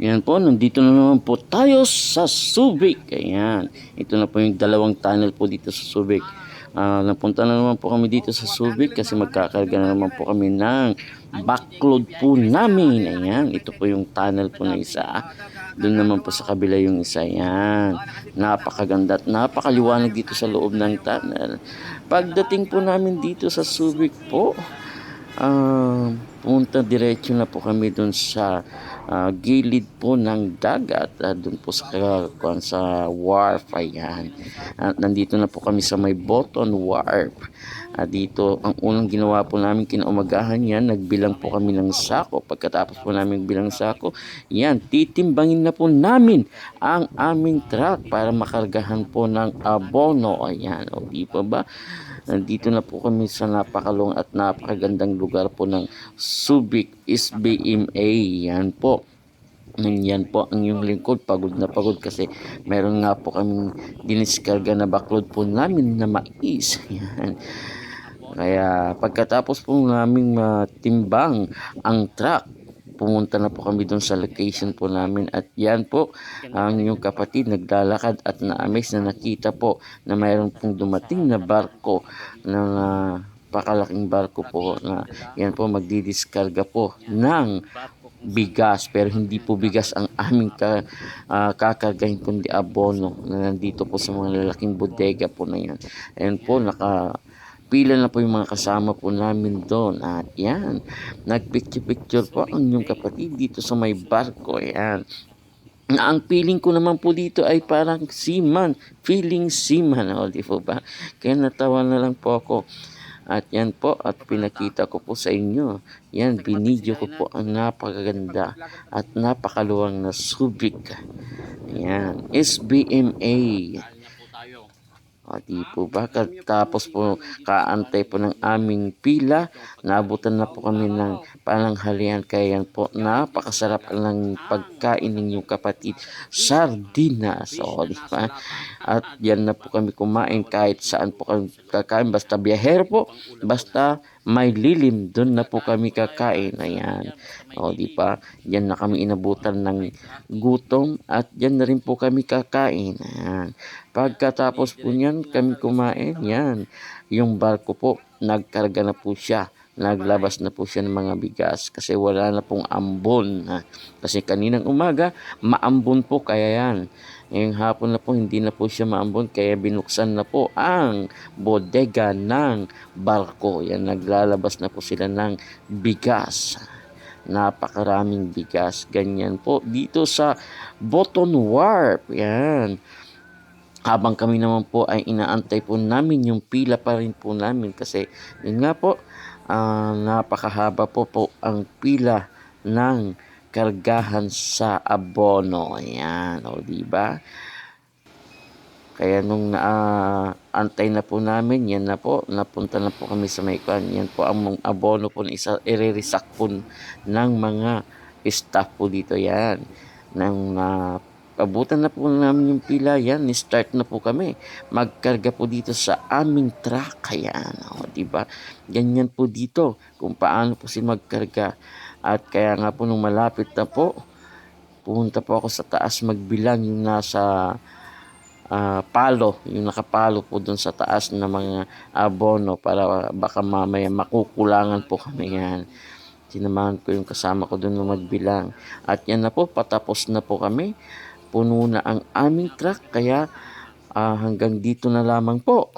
Yan po, nandito na naman po tayo sa Subic. Ayan, ito na po yung dalawang tunnel po dito sa Subic. Napunta na naman po kami dito sa Subic kasi magkakarga na naman po kami ng backload po namin. Ayan, ito po yung tunnel po na isa. Doon naman po sa kabila yung isa. Ayan, napakaganda at napakaliwanag dito sa loob ng tunnel. Pagdating po namin dito sa Subic po, punta diretso na po kami doon sa gilid po ng dagat, doon po sa wharf. Ayan, at nandito na po kami sa may Boton Wharf. Dito ang unang ginawa po namin kinaumagahan yan, nagbilang po kami ng sako. Pagkatapos po namin bilang sako, yan, titimbangin na po namin ang aming truck para makargahan po ng abono. Ayan, o di pa ba? Nandito na po kami sa napakalong at napakagandang lugar po ng Subic SBMA. Yan po. Yan po ang yung lingkod. Pagod na pagod kasi meron nga po kaming diniskarga na backload po namin na mais. Yan. Kaya pagkatapos po namin matimbang ang truck, pumunta na po kami doon sa location po namin at yan po ang yung kapatid naglalakad at na-amaze na nakita po na mayroon pong dumating na barko ng pakalaking barko po na yan po magdidiskarga po ng bigas, pero hindi po bigas ang aming kakargahin kundi abono na nandito po sa mga lalaking bodega po na yan. Ayan po, pila na po yung mga kasama po namin doon. At yan, nagpicture-picture po ang inyong kapatid dito sa may barko. Ayan. Na ang feeling ko naman po dito ay parang seaman. Feeling seaman. O, di po ba? Kaya natawa na lang po ako. At yan po, at pinakita ko po sa inyo. Yan, binidyo ko po ang napakaganda at napakaluwang na Subic. Ayan, SBMA. O, di po ba? Tapos po, kaantay po ng aming pila, naabutan na po kami ng pananghalian. Kaya yan po, napakasarap ng pagkain ninyong kapatid, sardinas. O, di ba? At yan na po kami kumain kahit saan po kami kakain. Basta biyahero po, basta may lilim, doon na po kami kakain. Ayan. O, di ba? Yan na kami inabutan ng gutom at yan na rin po kami kakain. Ayan. Pagkatapos po niyan, kami kumain, yan. Yung barko po, nagkarga na po siya. Naglabas na po siya ng mga bigas kasi wala na pong ambon. Kasi kaninang umaga, maambon po, kaya yan. Ngayong hapon na po, hindi na po siya maambon, kaya binuksan na po ang bodega ng barko. Yan, naglalabas na po sila ng bigas. Napakaraming bigas. Ganyan po dito sa Boton Wharf. Yan. Habang kami naman po ay inaantay po namin yung pila pa rin po namin kasi yun nga po, napakahaba po ang pila ng kargahan sa abono. Ayan, o diba? Kaya nung naantay na po namin, yan na po, napunta na po kami sa Maykuan. Yan po ang abono po na isa, iririsak po ng mga staff po dito yan. Nang abutan na po namin yung pila, yan, ni-start na po kami. Magkarga po dito sa aming truck. Ayan, o, diba? Ganyan po dito, kung paano po si magkarga. At kaya nga po nung malapit na po, pumunta po ako sa taas magbilang yung nasa palo, yung nakapalo po dun sa taas na mga abono para baka mamaya makukulangan po kami yan. Sinamahan ko yung kasama ko dun na magbilang. At yan na po, patapos na po kami. Puno na ang aming truck, kaya hanggang dito na lamang po.